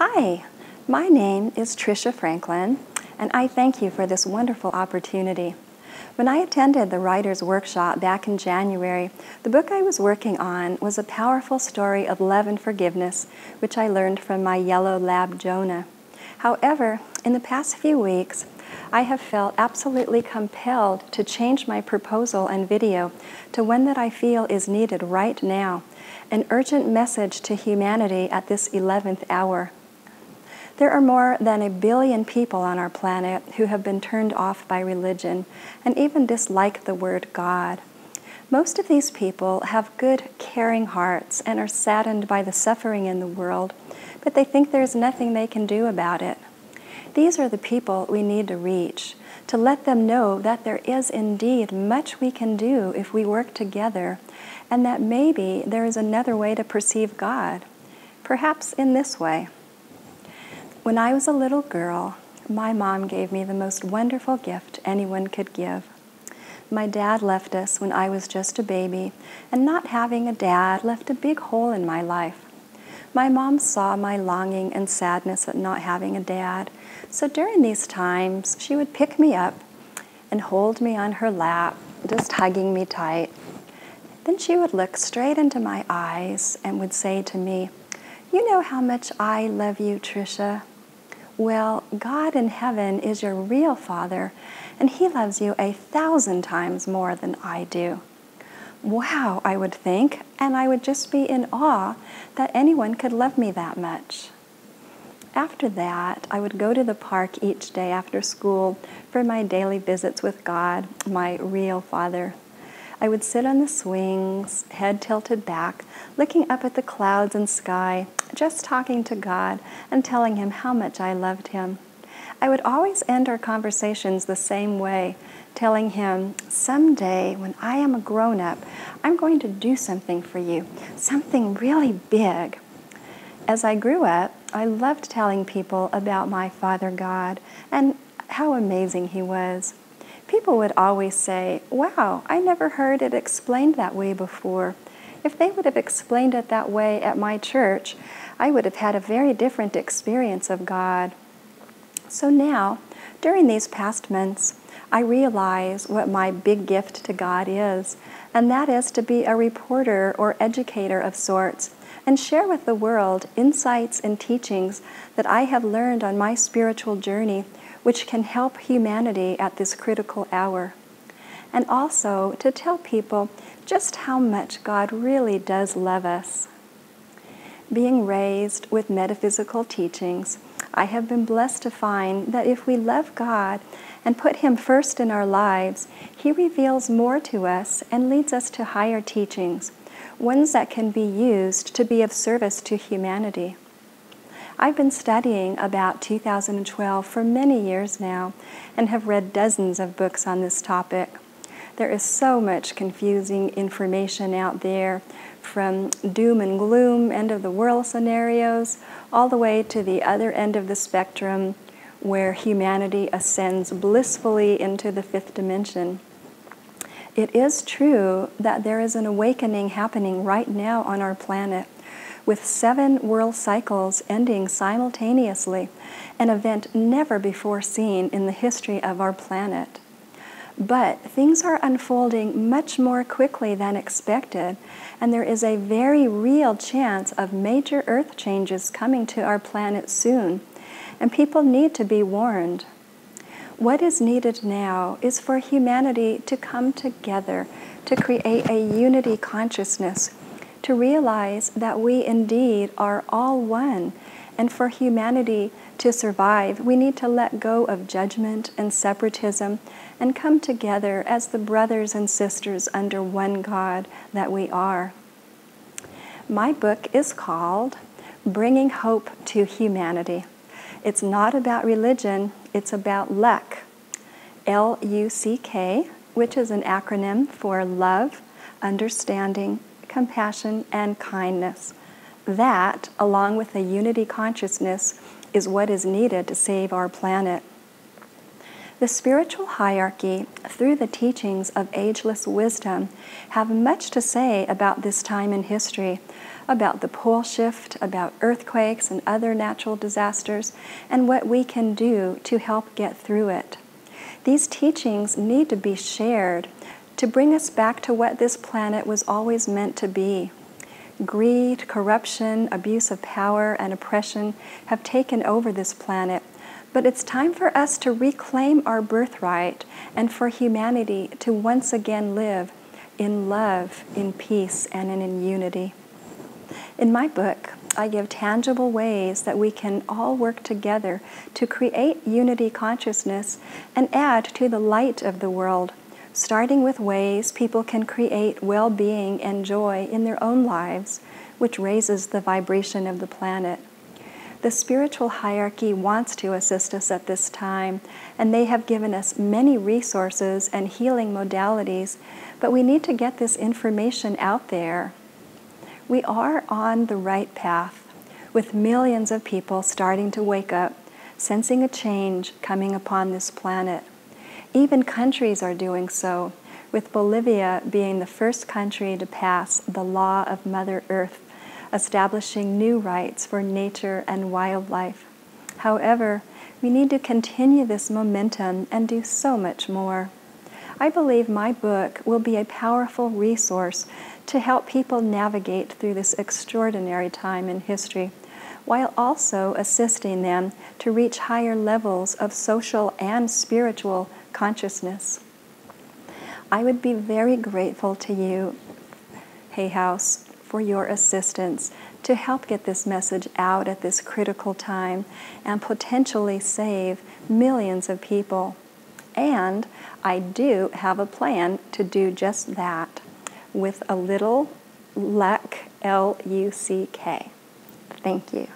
Hi, my name is Tricia Franklin, and I thank you for this wonderful opportunity. When I attended the Writer's Workshop back in January, the book I was working on was a powerful story of love and forgiveness, which I learned from my yellow lab Jonah. However, in the past few weeks, I have felt absolutely compelled to change my proposal and video to one that I feel is needed right now, an urgent message to humanity at this 11th hour. There are more than 1 billion people on our planet who have been turned off by religion and even dislike the word God. Most of these people have good, caring hearts and are saddened by the suffering in the world, but they think there's nothing they can do about it. These are the people we need to reach, to let them know that there is indeed much we can do if we work together, and that maybe there is another way to perceive God, perhaps in this way. When I was a little girl, my mom gave me the most wonderful gift anyone could give. My dad left us when I was just a baby, and not having a dad left a big hole in my life. My mom saw my longing and sadness at not having a dad, so during these times, she would pick me up and hold me on her lap, just hugging me tight. Then she would look straight into my eyes and would say to me, "You know how much I love you, Tricia? Well, God in heaven is your real Father, and He loves you 1,000 times more than I do." Wow, I would think, and I would just be in awe that anyone could love me that much. After that, I would go to the park each day after school for my daily visits with God, my real Father. I would sit on the swings, head tilted back, looking up at the clouds and sky, just talking to God and telling Him how much I loved Him. I would always end our conversations the same way, telling Him, "Someday, when I am a grown-up, I'm going to do something for you, something really big." As I grew up, I loved telling people about my Father God and how amazing He was. People would always say, "Wow, I never heard it explained that way before." If they would have explained it that way at my church, I would have had a very different experience of God. So now, during these past months, I realize what my big gift to God is, and that is to be a reporter or educator of sorts, and share with the world insights and teachings that I have learned on my spiritual journey, which can help humanity at this critical hour. And also to tell people just how much God really does love us. Being raised with metaphysical teachings, I have been blessed to find that if we love God and put Him first in our lives, He reveals more to us and leads us to higher teachings, ones that can be used to be of service to humanity. I've been studying about 2012 for many years now and have read dozens of books on this topic. There is so much confusing information out there, from doom and gloom, end of the world scenarios, all the way to the other end of the spectrum, where humanity ascends blissfully into the 5th dimension. It is true that there is an awakening happening right now on our planet, with 7 world cycles ending simultaneously, an event never before seen in the history of our planet. But things are unfolding much more quickly than expected, and there is a very real chance of major Earth changes coming to our planet soon, and people need to be warned. What is needed now is for humanity to come together to create a unity consciousness, to realize that we indeed are all one, and for humanity to survive, we need to let go of judgment and separatism and come together as the brothers and sisters under one God that we are. My book is called Bringing Hope to Humanity. It's not about religion, it's about L.U.C. L-U-C-K, which is an acronym for love, understanding, compassion, and kindness. That, along with a unity consciousness, is what is needed to save our planet. The spiritual hierarchy, through the teachings of ageless wisdom, have much to say about this time in history, about the pole shift, about earthquakes and other natural disasters, and what we can do to help get through it. These teachings need to be shared to bring us back to what this planet was always meant to be. Greed, corruption, abuse of power, and oppression have taken over this planet, but it's time for us to reclaim our birthright and for humanity to once again live in love, in peace, and in unity. In my book, I give tangible ways that we can all work together to create unity consciousness and add to the light of the world, starting with ways people can create well-being and joy in their own lives, which raises the vibration of the planet. The spiritual hierarchy wants to assist us at this time, and they have given us many resources and healing modalities, but we need to get this information out there. We are on the right path, with millions of people starting to wake up, sensing a change coming upon this planet. Even countries are doing so, with Bolivia being the first country to pass the law of Mother Earth, establishing new rights for nature and wildlife. However, we need to continue this momentum and do so much more. I believe my book will be a powerful resource to help people navigate through this extraordinary time in history, while also assisting them to reach higher levels of social and spiritual consciousness. I would be very grateful to you, Hay House, for your assistance to help get this message out at this critical time and potentially save millions of people. And I do have a plan to do just that with a little luck, L.U.C.K. Thank you.